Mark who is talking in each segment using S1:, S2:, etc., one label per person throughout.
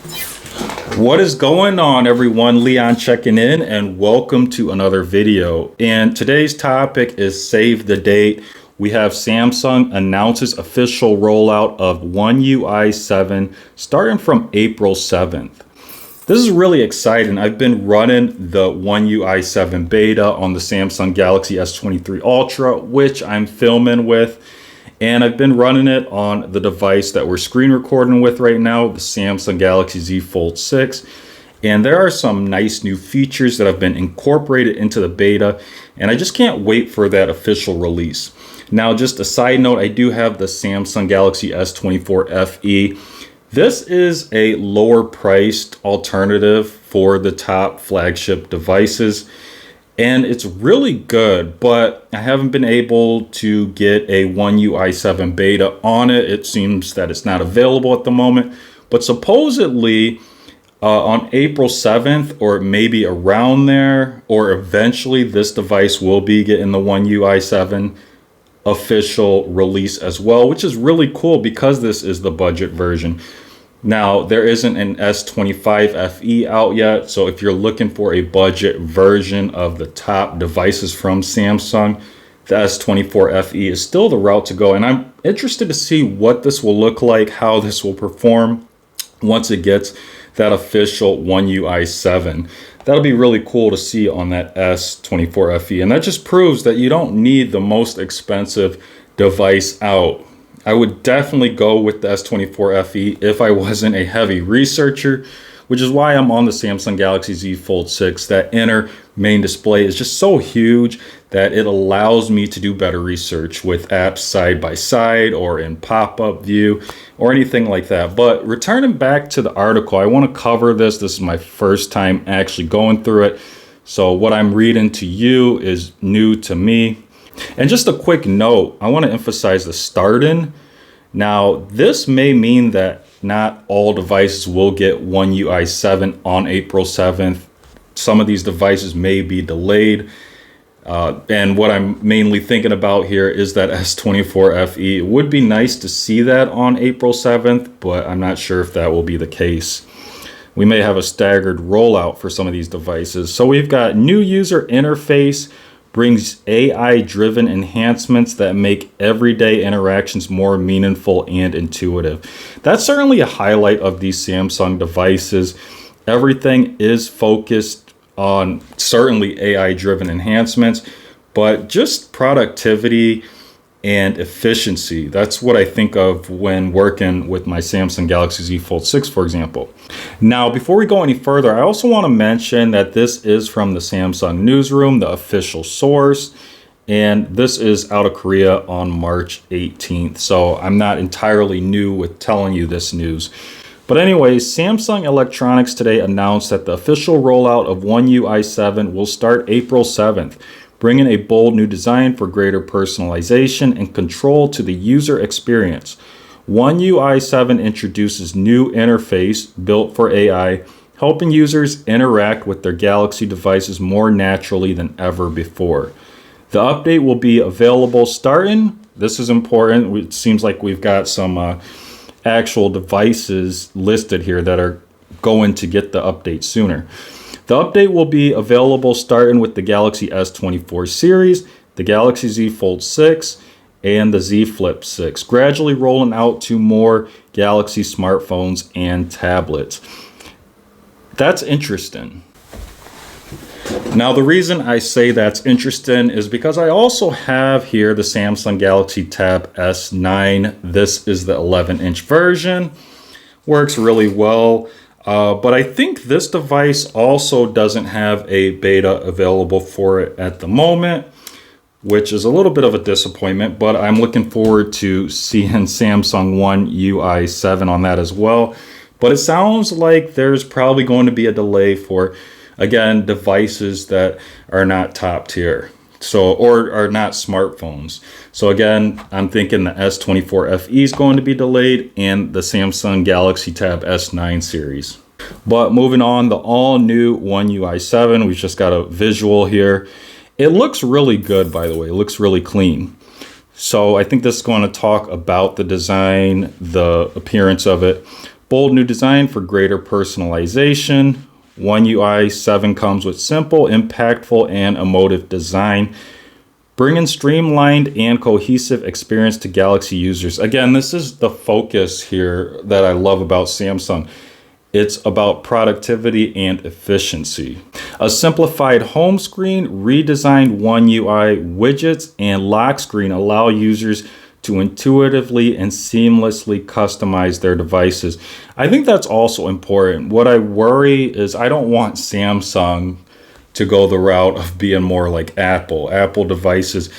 S1: What is going on, everyone? Leon checking in, and welcome to another video. And today's topic is save the date. We have Samsung announces official rollout of One UI 7 starting from April 7th. This is really exciting. I've been running the One UI 7 beta on the Samsung Galaxy S23 Ultra, which I'm filming with. And I've been running it on the device that we're screen recording with right now, the Samsung Galaxy Z Fold 6. And there are some nice new features that have been incorporated into the beta, and I just can't wait for that official release. Now, just a side note, I do have the Samsung Galaxy S24 FE. This is a lower priced alternative for the top flagship devices. And it's really good, but I haven't been able to get a One UI 7 beta on it. It seems that it's not available at the moment, but supposedly on April 7th, or maybe around there, or eventually this device will be getting the One UI 7 official release as well, which is really cool because this is the budget version. Now, there isn't an S25 FE out yet, so if you're looking for a budget version of the top devices from Samsung, the S24 FE is still the route to go. And I'm interested to see what this will look like, how this will perform once it gets that official One UI 7. That'll be really cool to see on that S24 FE. And that just proves that you don't need the most expensive device out. I would definitely go with the S24 FE if I wasn't a heavy researcher, which is why I'm on the Samsung Galaxy Z Fold 6. That inner main display is just so huge that it allows me to do better research with apps side by side or in pop-up view or anything like that. But returning back to the article, I want to cover this. This is my first time actually going through it. So what I'm reading to you is new to me. And just a quick note, I want to emphasize the starting. Now, this may mean that not all devices will get One UI 7 on April 7th. Some of these devices may be delayed. And what I'm mainly thinking about here is that S24 FE. It would be nice to see that on April 7th, but I'm not sure if that will be the case. We may have a staggered rollout for some of these devices. So we've got new user interface, brings AI-driven enhancements that make everyday interactions more meaningful and intuitive. That's certainly a highlight of these Samsung devices. Everything is focused on certainly AI-driven enhancements, but just productivity and efficiency. That's what I think of when working with my Samsung Galaxy Z Fold 6, for example. Now, before we go any further, I also want to mention that this is from the Samsung newsroom, the official source, and this is out of Korea on March 18th. So I'm not entirely new with telling you this news. But anyways, Samsung Electronics today announced that the official rollout of One UI 7 will start April 7th. Bringing a bold new design for greater personalization and control to the user experience. One UI 7 introduces new interface built for AI, helping users interact with their Galaxy devices more naturally than ever before. The update will be available starting, this is important, it seems like we've got some actual devices listed here that are going to get the update sooner. The update will be available starting with the Galaxy S24 series, the Galaxy Z Fold 6, and the Z Flip 6, gradually rolling out to more Galaxy smartphones and tablets. That's interesting. Now, the reason I say that's interesting is because I also have here the Samsung Galaxy Tab S9. This is the 11-inch version. Works really well. But I think this device also doesn't have a beta available for it at the moment, which is a little bit of a disappointment, but I'm looking forward to seeing Samsung One UI 7 on that as well. But it sounds like there's probably going to be a delay for, again, devices that are not top tier. Or are not smartphones. So again, I'm thinking the S24 FE is going to be delayed and the Samsung Galaxy Tab S9 series. But moving on, the all new One UI 7, we've just got a visual here. It looks really good, by the way. It looks really clean. So I think this is going to talk about the design, the appearance of it. Bold new design for greater personalization. One UI 7 comes with simple, impactful, and emotive design, bringing streamlined and cohesive experience to Galaxy users. Again, this is the focus here that I love about Samsung. It's about productivity and efficiency. A simplified home screen, redesigned One UI widgets, and lock screen allow users to intuitively and seamlessly customize their devices. I think that's also important. What I worry is I don't want Samsung to go the route of being more like Apple. Apple devices,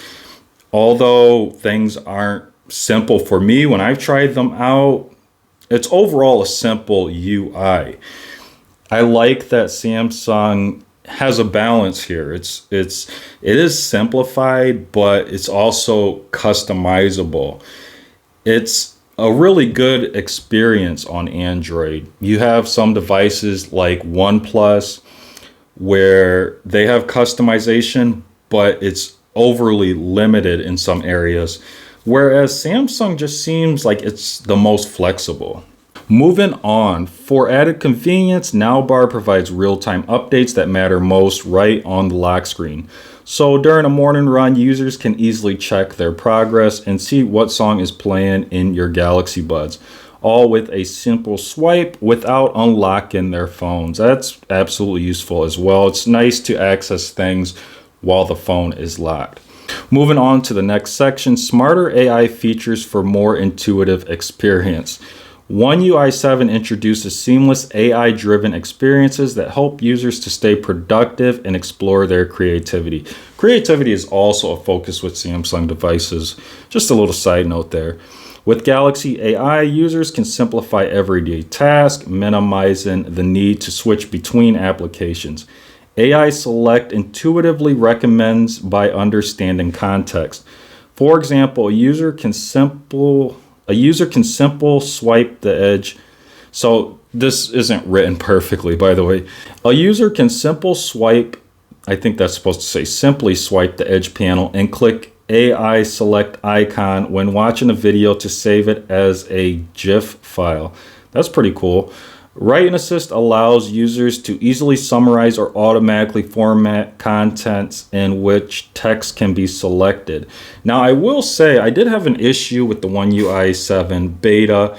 S1: although things aren't simple for me when I've tried them out, it's overall a simple UI. I like that Samsung has a balance here. It is simplified, but it's also customizable. It's a really good experience on Android. You have some devices like OnePlus where they have customization, but it's overly limited in some areas, whereas Samsung just seems like it's the most flexible. Moving on, for added convenience, Nowbar provides real-time updates that matter most right on the lock screen. So during a morning run, users can easily check their progress and see what song is playing in your Galaxy Buds, all with a simple swipe without unlocking their phones. That's absolutely useful as well. It's nice to access things while the phone is locked. Moving on to the next section, smarter AI features for more intuitive experience. One UI 7 introduces seamless AI-driven experiences that help users to stay productive and explore their creativity. Creativity is also a focus with Samsung devices. Just a little side note there. With Galaxy AI, users can simplify everyday tasks, minimizing the need to switch between applications. AI Select intuitively recommends by understanding context. For example, a user can simple swipe the edge. So this isn't written perfectly, by the way. A user can I think that's supposed to say simply swipe the edge panel and click AI select icon when watching a video to save it as a GIF file. That's pretty cool. Write and Assist allows users to easily summarize or automatically format contents in which text can be selected. Now, I will say I did have an issue with the One UI 7 beta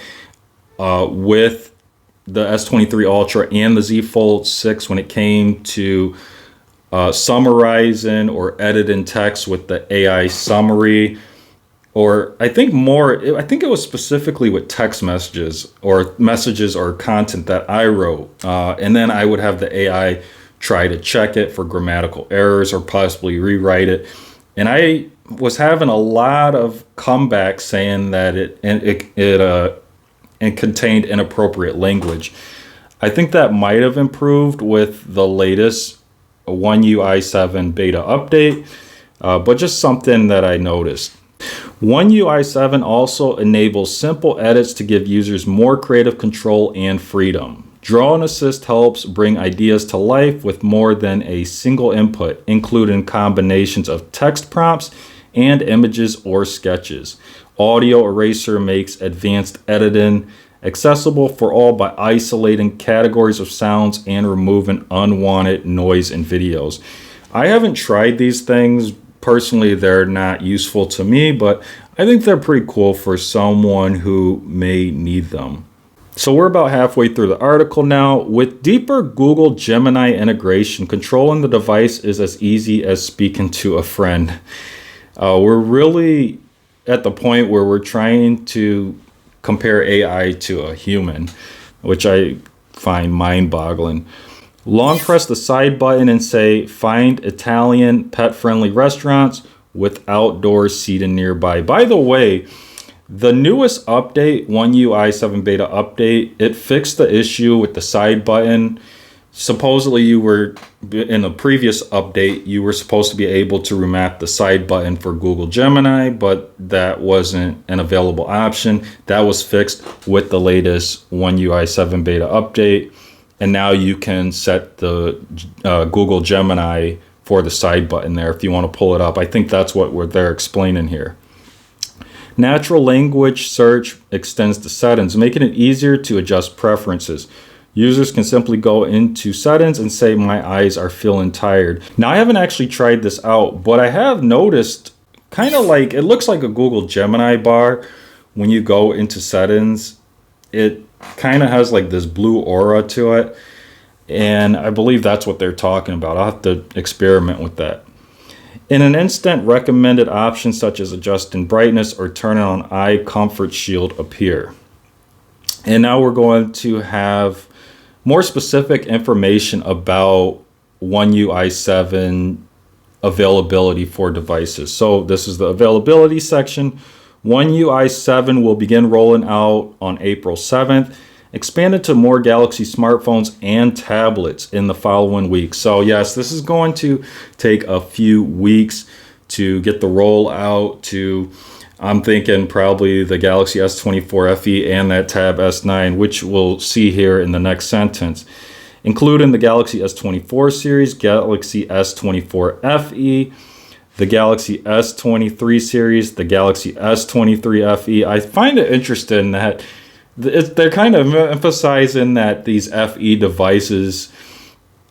S1: with the S23 Ultra and the Z Fold 6 when it came to summarizing or editing text with the AI summary. Or I think it was specifically with text messages or content that I wrote. And then I would have the AI try to check it for grammatical errors or possibly rewrite it. And I was having a lot of comebacks saying that it contained inappropriate language. I think that might have improved with the latest One UI 7 beta update, but just something that I noticed. One UI 7 also enables simple edits to give users more creative control and freedom. Draw and Assist helps bring ideas to life with more than a single input, including combinations of text prompts and images or sketches. Audio Eraser makes advanced editing accessible for all by isolating categories of sounds and removing unwanted noise in videos. I haven't tried these things. Personally, they're not useful to me, but I think they're pretty cool for someone who may need them. So we're about halfway through the article now. With deeper Google Gemini integration, controlling the device is as easy as speaking to a friend. We're really at the point where we're trying to compare AI to a human, which I find mind-boggling. Long press the side button and say, find Italian pet-friendly restaurants with outdoor seating nearby. By the way, the newest update, One UI 7 beta update, it fixed the issue with the side button. Supposedly in a previous update, you were supposed to be able to remap the side button for Google Gemini, but that wasn't an available option. That was fixed with the latest One UI 7 beta update. And now you can set the Google Gemini for the side button there if you want to pull it up. I think that's what they're explaining here. Natural language search extends to settings, making it easier to adjust preferences. Users can simply go into settings and say, my eyes are feeling tired. Now, I haven't actually tried this out, but I have noticed kind of like, it looks like a Google Gemini bar. When you go into settings, it kind of has like this blue aura to it. And I believe that's what they're talking about. I'll have to experiment with that. In an instant, recommended options such as adjusting brightness or turning on eye comfort shield appear. And now we're going to have more specific information about One UI 7 availability for devices. So this is the availability section. One UI 7 will begin rolling out on April 7th, expanded to more Galaxy smartphones and tablets in the following weeks. So yes, this is going to take a few weeks to get the rollout to, I'm thinking probably the Galaxy S24 FE and that Tab S9, which we'll see here in the next sentence, including the Galaxy S24 series, Galaxy S24 FE, the Galaxy S23 series, the Galaxy S23 FE. I find it interesting that they're kind of emphasizing that these FE devices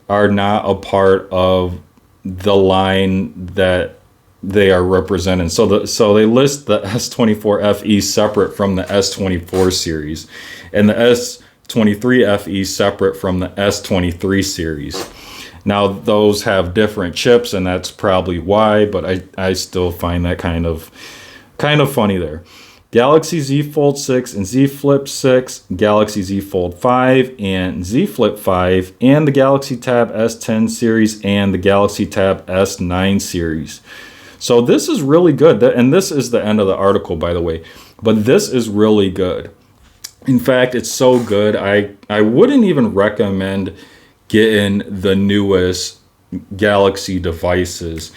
S1: are not a part of the line that they are representing. So they list the S24 FE separate from the S24 series, and the S23 FE separate from the S23 series. Now those have different chips, and that's probably why, but I still find that kind of funny there. Galaxy Z Fold 6 and Z Flip 6, Galaxy Z Fold 5 and Z Flip 5, and the Galaxy Tab S10 series and the Galaxy Tab S9 series. So this is really good. And this is the end of the article, by the way. But this is really good. In fact, it's so good, I wouldn't even recommend getting the newest Galaxy devices.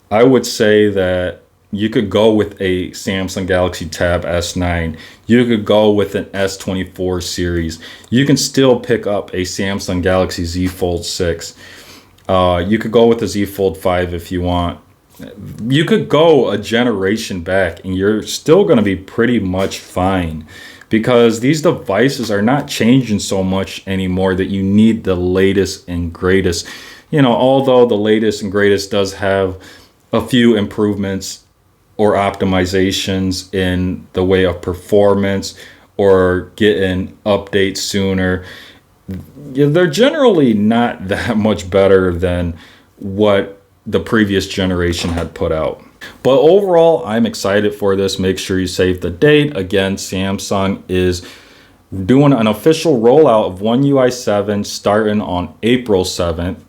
S1: I would say that you could go with a Samsung Galaxy Tab S9. You could go with an S24 series. You can still pick up a Samsung Galaxy Z Fold 6. You could go with the Z Fold 5 if you want. You could go a generation back and you're still going to be pretty much fine, because these devices are not changing so much anymore that you need the latest and greatest. You know, although the latest and greatest does have a few improvements or optimizations in the way of performance or getting updates sooner, they're generally not that much better than what the previous generation had put out. But overall, I'm excited for this. Make sure you save the date. Again, Samsung is doing an official rollout of One UI 7 starting on April 7th,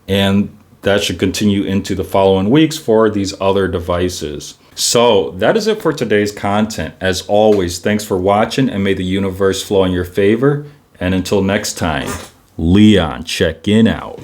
S1: and that should continue into the following weeks for these other devices. So that is it for today's content. As always, thanks for watching, and may the universe flow in your favor. And until next time, Leon checking out.